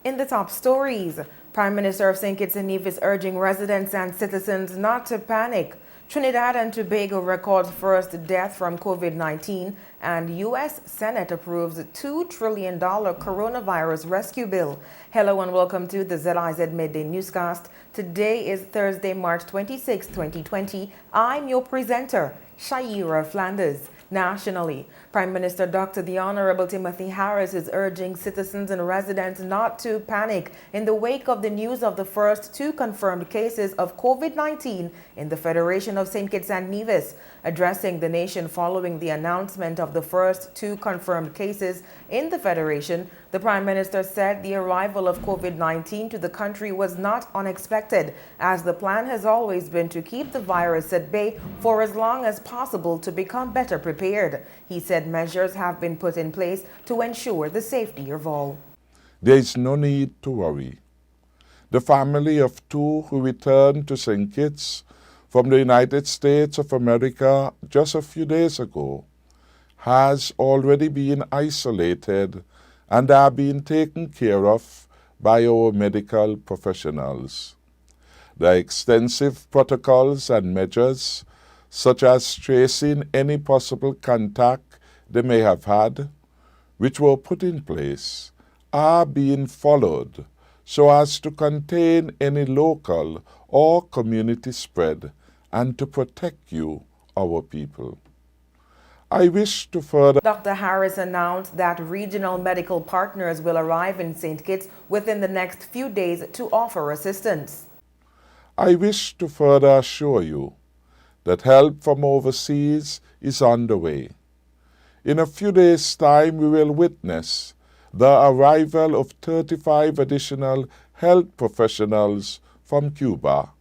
In the top stories, Prime Minister of St. Kitts and Nevis urging residents and citizens not to panic. Trinidad and Tobago records first death from COVID-19, and U.S. Senate approves $2 trillion coronavirus rescue bill. Hello and welcome to the ZIZ Midday newscast. Today is Thursday, March 26, 2020. I'm your presenter, Shaira Flanders. Nationally, Prime Minister Dr. The Honorable Timothy Harris is urging citizens and residents not to panic in the wake of the news of the first 2 confirmed cases of COVID-19 in the Federation of St. Kitts and Nevis. Addressing the nation following the announcement of the first 2 confirmed cases in the Federation, the Prime Minister said the arrival of COVID-19 to the country was not unexpected, as the plan has always been to keep the virus at bay for as long as possible to become better prepared. He said measures have been put in place to ensure the safety of all. There is no need to worry. The family of 2 who returned to St. Kitts from the United States of America just a few days ago has already been isolated and are being taken care of by our medical professionals. The extensive protocols and measures, such as tracing any possible contact they may have had, which were put in place, are being followed so as to contain any local or community spread and to protect you, our people. I wish to further... Dr. Harris announced that regional medical partners will arrive in St. Kitts within the next few days to offer assistance. I wish to further assure you that help from overseas is on the way. In a few days' time, we will witness the arrival of 35 additional health professionals from Cuba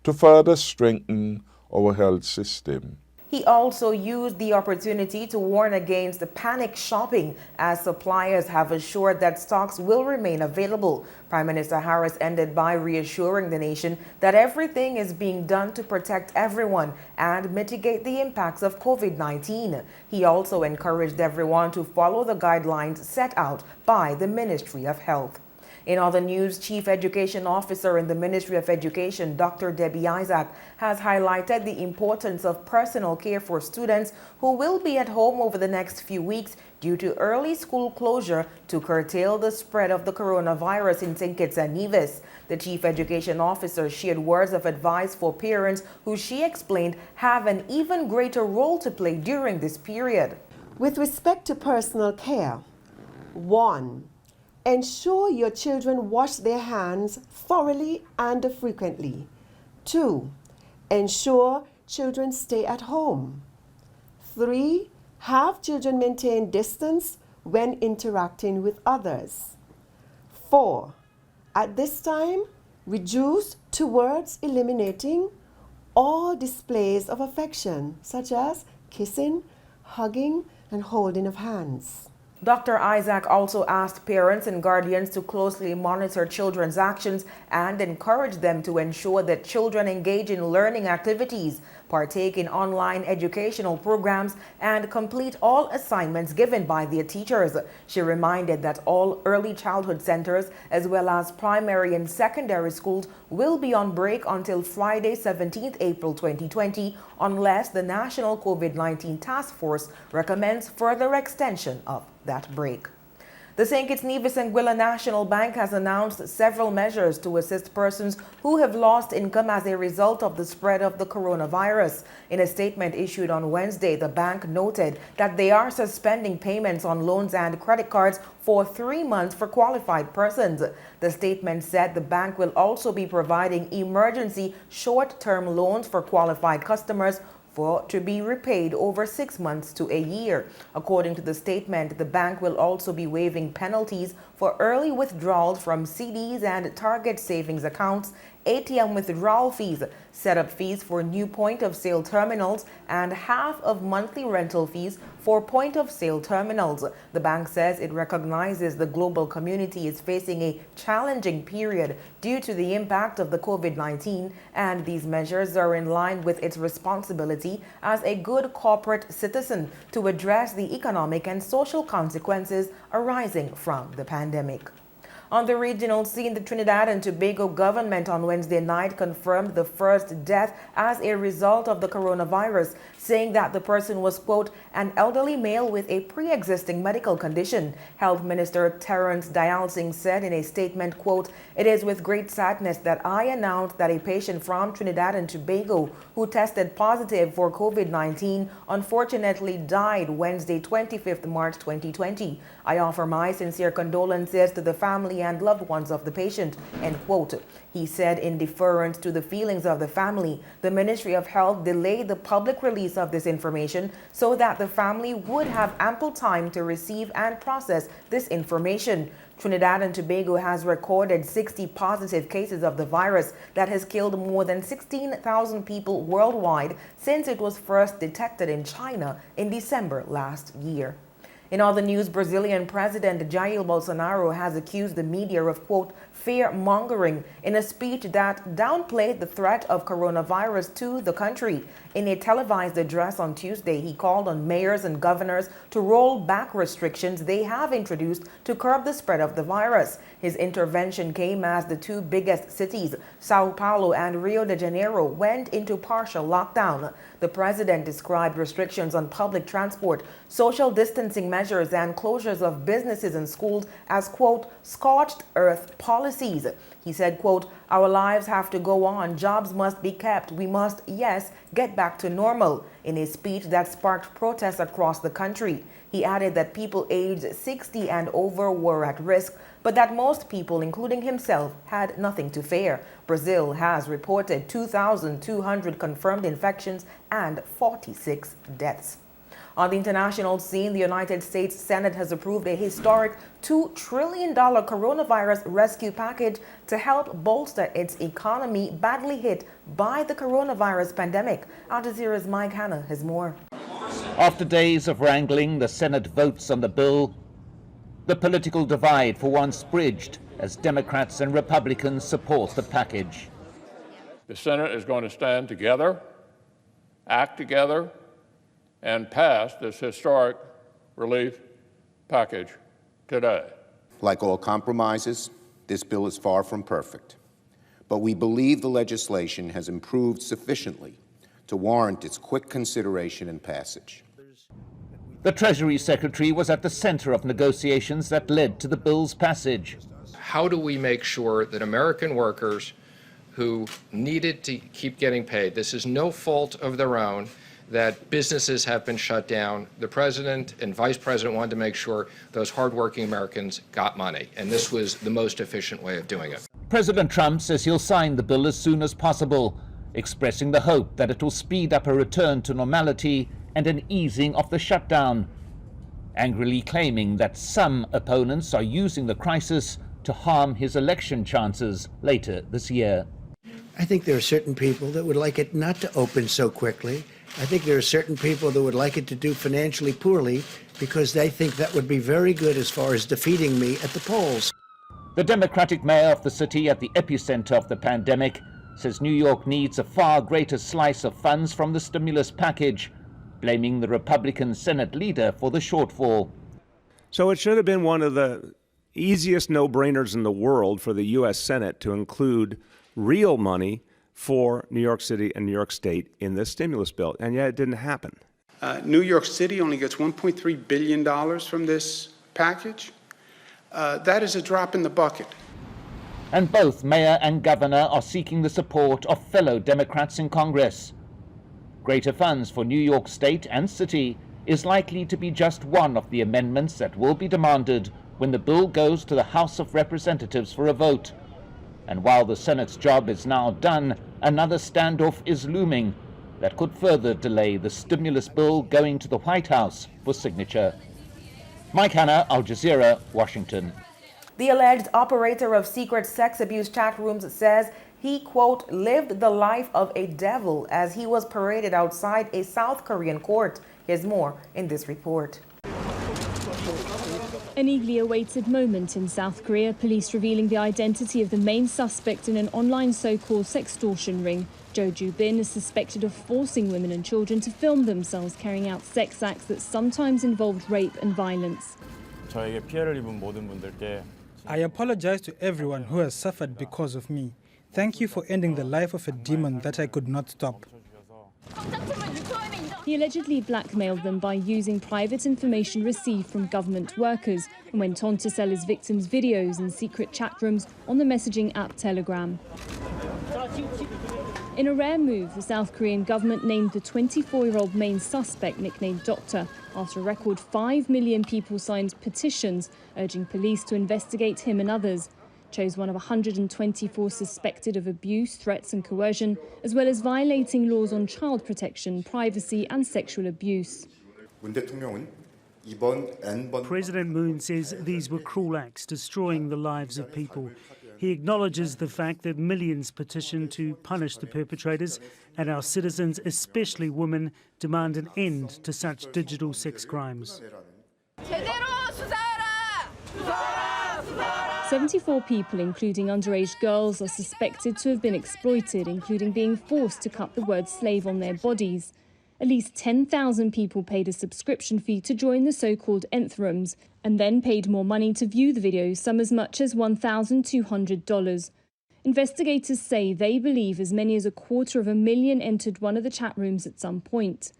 to further strengthen our health system. He also used the opportunity to warn against panic shopping, as suppliers have assured that stocks will remain available. Prime Minister Harris ended by reassuring the nation that everything is being done to protect everyone and mitigate the impacts of COVID-19. He also encouraged everyone to follow the guidelines set out by the Ministry of Health. In other news, Chief Education Officer in the Ministry of Education, Dr. Debbie Isaac, has highlighted the importance of personal care for students who will be at home over the next few weeks due to early school closure to curtail the spread of the coronavirus in St. Kitts and Nevis. The Chief Education Officer shared words of advice for parents who she explained have an even greater role to play during this period. With respect to personal care, 1. Ensure your children wash their hands thoroughly and frequently. 2. Ensure children stay at home. 3. Have children maintain distance when interacting with others. 4. At this time, reduce towards eliminating all displays of affection, such as kissing, hugging, and holding of hands. Dr. Isaac also asked parents and guardians to closely monitor children's actions and encourage them to ensure that children engage in learning activities, partake in online educational programs, and complete all assignments given by their teachers. She reminded that all early childhood centers, as well as primary and secondary schools, will be on break until Friday, 17th April 2020, unless the National COVID-19 Task Force recommends further extension of that break. The St. Kitts, Nevis and Guyana National Bank has announced several measures to assist persons who have lost income as a result of the spread of the coronavirus. In a statement issued on Wednesday, the bank noted that they are suspending payments on loans and credit cards for 3 months for qualified persons. The statement said the bank will also be providing emergency short-term loans for qualified customers to be repaid over 6 months to a year. According to the statement, the bank will also be waiving penalties for early withdrawals from CDs and target savings accounts, ATM withdrawal fees, setup fees for new point-of-sale terminals, and half of monthly rental fees for point-of-sale terminals. The bank says it recognizes the global community is facing a challenging period due to the impact of the COVID-19, and these measures are in line with its responsibility as a good corporate citizen to address the economic and social consequences arising from the pandemic. On the regional scene, the Trinidad and Tobago government on Wednesday night confirmed the first death as a result of the coronavirus, saying that the person was, quote, an elderly male with a pre-existing medical condition. Health Minister Terence Dialsing said in a statement, quote, it is with great sadness that I announce that a patient from Trinidad and Tobago who tested positive for COVID-19 unfortunately died Wednesday, 25th March 2020. I offer my sincere condolences to the family and loved ones of the patient, end quote. He said in deference to the feelings of the family, the Ministry of Health delayed the public release of this information so that the family would have ample time to receive and process this information. Trinidad and Tobago has recorded 60 positive cases of the virus that has killed more than 16,000 people worldwide since it was first detected in China in December last year. In other news, Brazilian President Jair Bolsonaro has accused the media of, quote, fear-mongering in a speech that downplayed the threat of coronavirus to the country. In a televised address on Tuesday, he called on mayors and governors to roll back restrictions they have introduced to curb the spread of the virus. His intervention came as the two biggest cities, Sao Paulo and Rio de Janeiro, went into partial lockdown. The president described restrictions on public transport, social distancing measures, and closures of businesses and schools as, quote, scorched earth policies. He said, quote, our lives have to go on. Jobs must be kept. We must, yes, get back to normal, in a speech that sparked protests across the country. He added that people aged 60 and over were at risk, but that most people, including himself, had nothing to fear. Brazil has reported 2,200 confirmed infections and 46 deaths. On the international scene, the United States Senate has approved a historic $2 trillion coronavirus rescue package to help bolster its economy badly hit by the coronavirus pandemic. Al Jazeera's Mike Hanna has more. After days of wrangling, the Senate votes on the bill. The political divide for once bridged as Democrats and Republicans support the package. The Senate is going to stand together, act together, and pass this historic relief package today. Like all compromises, this bill is far from perfect, but we believe the legislation has improved sufficiently to warrant its quick consideration and passage. The Treasury Secretary was at the center of negotiations that led to the bill's passage. How do we make sure that American workers who needed to keep getting paid, this is no fault of their own, that businesses have been shut down. The president and vice president wanted to make sure those hardworking Americans got money, and this was the most efficient way of doing it. President Trump says he'll sign the bill as soon as possible, expressing the hope that it will speed up a return to normality and an easing of the shutdown, angrily claiming that some opponents are using the crisis to harm his election chances later this year. I think there are certain people that would like it not to open so quickly. I think there are certain people that would like it to do financially poorly because they think that would be very good as far as defeating me at the polls. The Democratic mayor of the city at the epicenter of the pandemic says New York needs a far greater slice of funds from the stimulus package, blaming the Republican Senate leader for the shortfall. So it should have been one of the easiest no-brainers in the world for the U.S. Senate to include real money for New York City and New York State in this stimulus bill, and yet it didn't happen. New York City only gets $1.3 billion from this package. That is a drop in the bucket. And both mayor and governor are seeking the support of fellow Democrats in Congress. Greater funds for New York State and City is likely to be just one of the amendments that will be demanded when the bill goes to the House of Representatives for a vote. And while the Senate's job is now done, another standoff is looming that could further delay the stimulus bill going to the White House for signature. Mike Hanna, Al Jazeera, Washington. The alleged operator of secret sex abuse chat rooms says he, quote, lived the life of a devil as he was paraded outside a South Korean court. Here's more in this report. An eagerly awaited moment in South Korea, police revealing the identity of the main suspect in an online so-called sextortion ring. Jo Joo-bin is suspected of forcing women and children to film themselves carrying out sex acts that sometimes involved rape and violence. 저에게 피해를 입은 모든 분들께 I apologize to everyone who has suffered because of me. Thank you for ending the life of a demon that I could not stop. He allegedly blackmailed them by using private information received from government workers and went on to sell his victims videos in secret chat rooms on the messaging app Telegram. In a rare move, the South Korean government named the 24-year-old main suspect, nicknamed Doctor, after a record 5 million people signed petitions urging police to investigate him and others. Chose one of 124 suspected of abuse, threats and coercion, as well as violating laws on child protection, privacy and sexual abuse. President Moon says these were cruel acts, destroying the lives of people. He acknowledges the fact that millions petitioned to punish the perpetrators, and our citizens, especially women, demand an end to such digital sex crimes. 74 people, including underage girls, are suspected to have been exploited, including being forced to cut the word slave on their bodies. At least 10,000 people paid a subscription fee to join the so-called nth rooms and then paid more money to view the videos, some as much as $1,200. Investigators say they believe as many as 250,000 entered one of the chat rooms at some point.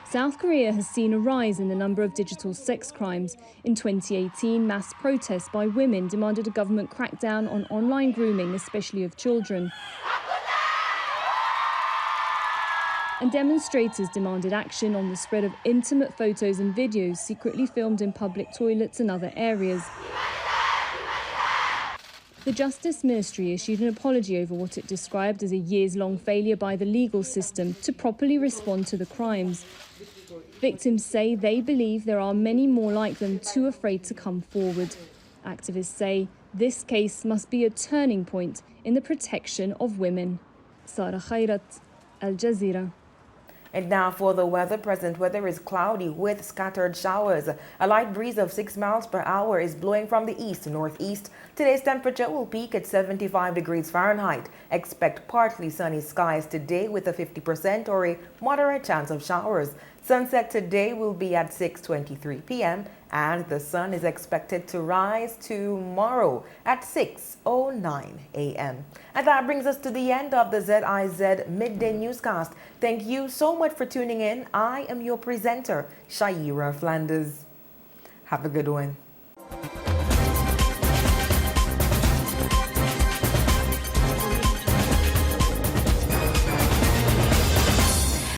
South Korea has seen a rise in the number of digital sex crimes. In 2018, mass protests by women demanded a government crackdown on online grooming, especially of children. And demonstrators demanded action on the spread of intimate photos and videos secretly filmed in public toilets and other areas. The Justice Ministry issued an apology over what it described as a years-long failure by the legal system to properly respond to the crimes. Victims say they believe there are many more like them too afraid to come forward. Activists say this case must be a turning point in the protection of women. Sara Khairat, Al Jazeera. And now for the weather. Present weather is cloudy with scattered showers. A light breeze of 6 miles per hour is blowing from the east to northeast. Today's temperature will peak at 75 degrees Fahrenheit. Expect partly sunny skies today with a 50% or a moderate chance of showers. Sunset today will be at 6:23 p.m. and the sun is expected to rise tomorrow at 6:09 a.m. And that brings us to the end of the ZIZ Midday Newscast. Thank you so much for tuning in. I am your presenter, Shaira Flanders. Have a good one.